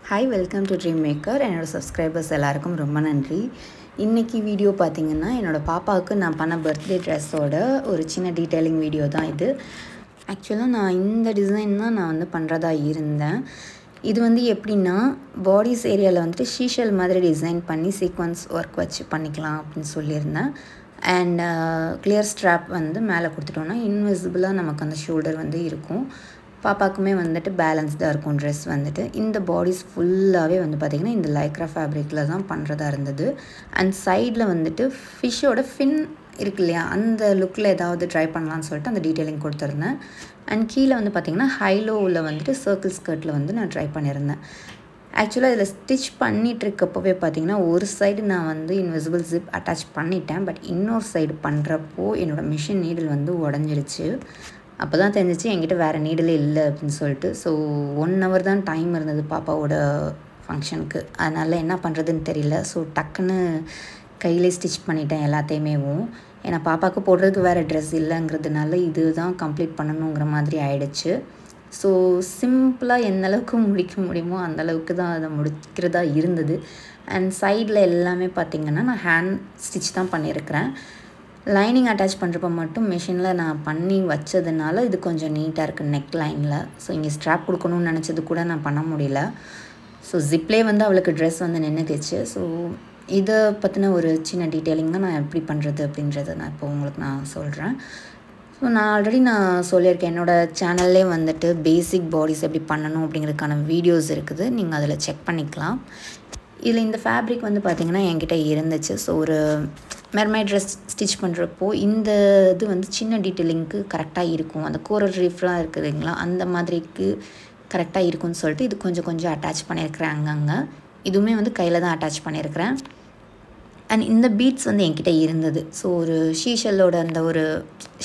Hi welcome to dream maker. என்னோடய subscribers எல்லாருக்கும் ரொம்ப நன்றி. இன்றைக்கி வீடியோ பார்த்திங்கன்னா என்னோடய பாப்பாவுக்கு நான் பண்ண பர்த்டே ட்ரெஸ்ஸோட ஒரு சின்ன டீட்டெயிலிங் வீடியோ தான் இது. ஆக்சுவலாக நான் இந்த டிசைன் தான் நான் பண்ணுறதா இருந்தேன். இது எப்படின்னா பாடிஸ் ஏரியாவில் ஷீஷல் மாதிரி டிசைன் பண்ணி சீக்வன்ஸ் ஒர்க் வச்சு பண்ணிக்கலாம் அப்படின்னு சொல்லியிருந்தேன். அண்ட் கிளியர் ஸ்ட்ராப் மேலே கொடுத்துட்டோன்னா இன்விசிபிளாக நமக்கு அந்த ஷோல்டர் இருக்கும். பாப்பாக்குமே பேலன்ஸ்டாக இருக்கும் ட்ரெஸ். இந்த பாடிஸ் ஃபுல்லாகவே பார்த்திங்கன்னா இந்த லைக்ரா ஃபேப்ரிக்கில் தான் பண்ணுறதா இருந்தது. அண்ட் சைடில் ஃபிஷ்ஷோட ஃபின் இருக்கு இல்லையா, அந்த லுக்கில் ஏதாவது ட்ரை பண்ணலான்னு சொல்லிட்டு அந்த டீட்டெயிலிங் கொடுத்துருந்தேன். அண்ட் கீழே பார்த்திங்கன்னா ஹைலோவில் சர்க்கிள் ஸ்கர்ட்டில் நான் ட்ரை பண்ணியிருந்தேன். ஆக்சுவலாக இதில் ஸ்டிச் பண்ணிகிட்ருக்கப்போவே பார்த்திங்கன்னா ஒரு சைடு நான் இன்விசிபிள் ஜிப் அட்டாச் பண்ணிட்டேன். பட் இன்னொரு சைடு பண்ணுறப்போ என்னோடய மிஷின் நீடில் உடஞ்சிருச்சு. அப்போ தான் தெரிஞ்சிச்சு என்கிட்ட வேறு நீடிலே இல்லை அப்படின்னு சொல்லிட்டு. ஸோ 1 hour தான் டைம் இருந்தது பாப்பாவோட ஃபங்க்ஷனுக்கு. அதனால் என்ன பண்ணுறதுன்னு தெரியல. ஸோ டக்குன்னு கையிலே ஸ்டிச் பண்ணிட்டேன் எல்லாத்தையுமேவும். ஏன்னா பாப்பாவுக்கு போடுறதுக்கு வேறு ட்ரெஸ் இல்லைங்கிறதுனால இது தான் கம்ப்ளீட் பண்ணணுங்கிற மாதிரி ஆயிடுச்சு. ஸோ சிம்பிளாக எந்தளவுக்கு முடிக்க முடியுமோ அந்தளவுக்கு தான் அதை முடிக்கிறதா இருந்தது. அண்ட் சைடில் எல்லாமே பார்த்திங்கன்னா நான் ஹேண்ட் ஸ்டிச் தான் பண்ணியிருக்கிறேன். லைனிங் அட்டாச் பண்ணுறப்ப மட்டும் மிஷினில் நான் பண்ணி வச்சதுனால இது கொஞ்சம் நீட்டாக இருக்குது நெக் லைனில். ஸோ இங்கே ஸ்ட்ராப் கொடுக்கணும்னு நினச்சது கூட நான் பண்ண முடியல. ஸோ ஜிப்லே அவளுக்கு ட்ரெஸ் நின்றுக்குச்சு. ஸோ இதை பற்றின ஒரு சின்ன டீட்டெயிலிங் தான் நான் எப்படி பண்ணுறது அப்படின்றத நான் இப்போ உங்களுக்கு நான் சொல்கிறேன். ஸோ நான் ஆல்ரெடி சொல்லியிருக்கேன் என்னோடய சேனல்லே பேசிக் பாடிஸ் எப்படி பண்ணணும் அப்படிங்கிறதுக்கான வீடியோஸ் இருக்குது. நீங்கள் அதில் செக் பண்ணிக்கலாம். இதில் இந்த ஃபேப்ரிக் பார்த்திங்கன்னா என்கிட்ட இருந்துச்சு. ஸோ ஒரு மெர்மைட் ட்ரெஸ் ஸ்டிச் பண்ணுறப்போ இந்த இது சின்ன டீட்டெயிலிங்க்கு கரெக்டாக இருக்கும். அந்த கோரல் ரீஃப்லாம் இருக்குதுங்களா, அந்த மாதிரிக்கு கரெக்டாக இருக்கும்னு சொல்லிட்டு இது கொஞ்சம் அட்டாச் பண்ணியிருக்கிறேன் அங்கங்கே. இதுவுமே கையில் தான் அட்டாச் பண்ணியிருக்கிறேன். அண்ட் இந்த பீட்ஸ் என்கிட்ட இருந்தது. ஸோ ஒரு ஷீஷல்லோட அந்த ஒரு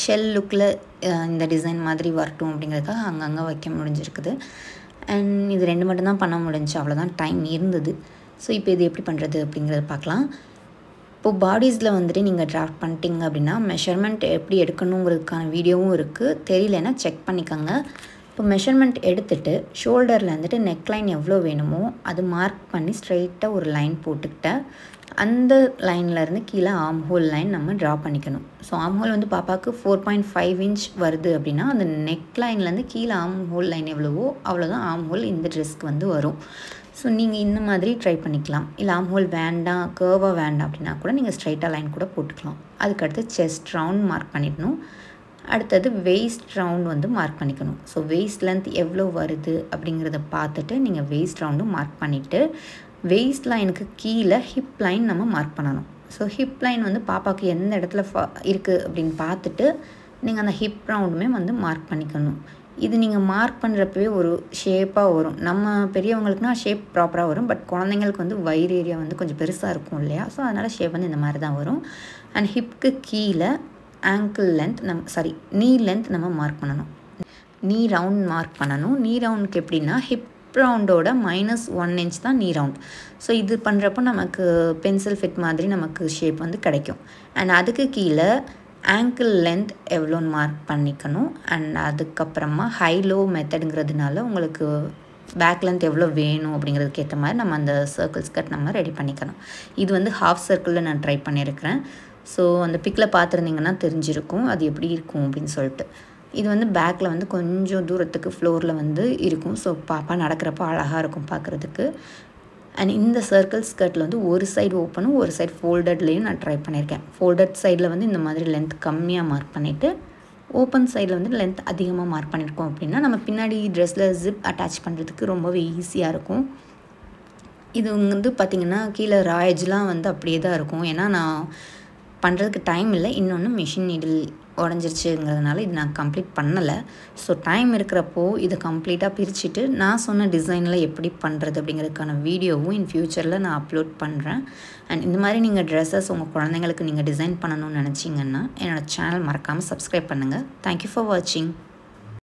ஷெல் லுக்கில் இந்த டிசைன் மாதிரி வரட்டும் அப்படிங்கிறதுக்காக அங்கங்கே வைக்க முடிஞ்சிருக்குது. அண்ட் இது 2 மட்டும்தான் பண்ண முடிஞ்சு, அவ்வளோதான் டைம் இருந்தது. ஸோ இப்போ இது எப்படி பண்ணுறது அப்படிங்கிறத பார்க்கலாம். இப்போது பாடிஸில் நீங்கள் ட்ராஃப்ட் பண்ணிட்டீங்க அப்படின்னா மெஷர்மெண்ட் எப்படி எடுக்கணுங்கிறதுக்கான வீடியோவும் இருக்குது. தெரியலன்னா செக் பண்ணிக்கோங்க. இப்போ மெஷர்மெண்ட் எடுத்துகிட்டு ஷோல்டரில் நெக்லைன் எவ்வளோ வேணுமோ அது மார்க் பண்ணி ஸ்ட்ரைட்டாக ஒரு லைன் போட்டுக்கிட்டேன். அந்த லைன்லேருந்து கீழே ஆர்ம் ஹோல் லைன் நம்ம ட்ரா பண்ணிக்கணும். ஸோ ஆர்ம் ஹோல் பாப்பாவுக்கு 4.5 inch வருது அப்படின்னா அந்த நெக் லைன்லேருந்து கீழே ஆர்ம் ஹோல் லைன் எவ்வளவோ அவ்வளோதான் ஆர்ம் ஹோல் இந்த ட்ரெஸ்க்கு வரும். ஸோ நீங்கள் இந்த மாதிரி ட்ரை பண்ணிக்கலாம். இல்லை ஆர்ம் ஹோல் வேண்டாம், கர்வாக வேண்டாம் அப்படின்னா கூட நீங்கள் ஸ்ட்ரைட்டாக லைன் கூட போட்டுக்கலாம். அதுக்கடுத்து செஸ்ட் ரவுண்ட் மார்க் பண்ணிக்கணும். அடுத்தது வெயிஸ்ட் ரவுண்ட் மார்க் பண்ணிக்கணும். ஸோ வெயிஸ்ட் லென்த் எவ்வளோ வருது அப்படிங்கிறத பார்த்துட்டு நீங்கள் வெயிஸ்ட் ரவுண்டும் மார்க் பண்ணிவிட்டு வெயிஸ்ட் லைனுக்கு கீழே ஹிப் லைன் நம்ம மார்க் பண்ணணும். ஸோ ஹிப் லைன் பாப்பாவுக்கு எந்த இடத்துல இருக்குது அப்படின்னு பார்த்துட்டு நீங்கள் அந்த ஹிப் ரவுண்டுமே மார்க் பண்ணிக்கணும். இது நீங்கள் மார்க் பண்ணுறப்பவே ஒரு ஷேப்பாக வரும். நம்ம பெரியவங்களுக்குனா ஷேப் ப்ராப்பராக வரும். பட் குழந்தைங்களுக்கு வயிறு ஏரியா கொஞ்சம் பெருசாக இருக்கும் இல்லையா, ஸோ அதனால் ஷேப் இந்த மாதிரி தான் வரும். அண்ட் ஹிப்க்கு கீழே ஆங்கிள் லென்த் நீ லென்த் நம்ம மார்க் பண்ணணும். நீ ரவுண்ட் மார்க் பண்ணணும். நீ ரவுண்டுக்கு எப்படின்னா ஹிப் ரவுண்டோட -1 inch தான் நீ ரவுண்ட். ஸோ இது பண்ணுறப்போ நமக்கு பென்சில் ஃபிட் மாதிரி நமக்கு ஷேப் கிடைக்கும். அண்ட் அதுக்கு கீழே ஆங்கிள் லென்த் எவ்வளோன்னு மார்க் பண்ணிக்கணும். அண்ட் அதுக்கப்புறமா ஹை லோ மெத்தடுங்கிறதுனால உங்களுக்கு பேக் லென்த் எவ்வளோ வேணும் அப்படிங்கிறதுக்கு ஏற்ற மாதிரி நம்ம அந்த சர்க்கிள் ஸ்கர்ட் நம்ம ரெடி பண்ணிக்கணும். இது ஹாஃப் சர்க்கிளில் நான் ட்ரை பண்ணியிருக்கிறேன். ஸோ அந்த பிக்கில் பார்த்துருந்தீங்கன்னா தெரிஞ்சிருக்கும் அது எப்படி இருக்கும் அப்படின்னு சொல்லிட்டு. இது பேக்கில் கொஞ்சம் தூரத்துக்கு ஃப்ளோரில் இருக்கும். ஸோ பாப்பா நடக்கிறப்போ அழகாக இருக்கும் பார்க்குறதுக்கு. அண்ட் இந்த சர்க்கிள் ஸ்கர்ட்டில் ஒரு சைடு ஓப்பனும் ஒரு சைடு ஃபோல்டட்லேயும் நான் ட்ரை பண்ணியிருக்கேன். ஃபோல்டட் சைடில் இந்த மாதிரி லென்த் கம்மியாக மார்க் பண்ணிவிட்டு ஓப்பன் சைடில் லென்த் அதிகமாக மார்க் பண்ணியிருக்கோம் அப்படின்னா நம்ம பின்னாடி ட்ரெஸ்ஸில் ஜிப் அட்டாச் பண்ணுறதுக்கு ரொம்பவே ஈஸியாக இருக்கும். இது பார்த்திங்கன்னா கீழே ராயஜ்லாம் அப்படியே தான் இருக்கும். ஏன்னா நான் பண்ணுறதுக்கு டைம் இல்லை. இன்னொன்று மிஷின் நீடில் உடஞ்சிருச்சுங்கிறதுனால இது நான் கம்ப்ளீட் பண்ணலை. ஸோ டைம் இருக்கிறப்போ இதை கம்ப்ளீட்டாக பிரிச்சுட்டு நான் சொன்ன டிசைனில் எப்படி பண்ணுறது அப்படிங்கிறதுக்கான வீடியோவும் இன் ஃப்யூச்சரில் நான் அப்லோட் பண்ணுறேன். அண்ட் இந்த மாதிரி நீங்கள் ட்ரெஸ்ஸஸ் உங்கள் குழந்தைங்களுக்கு நீங்கள் டிசைன் பண்ணணும்னு நினச்சிங்கன்னா என்னோடய சேனல் மறக்காமல் சப்ஸ்கிரைப் பண்ணுங்கள். தேங்க்யூ ஃபார் வாட்சிங்.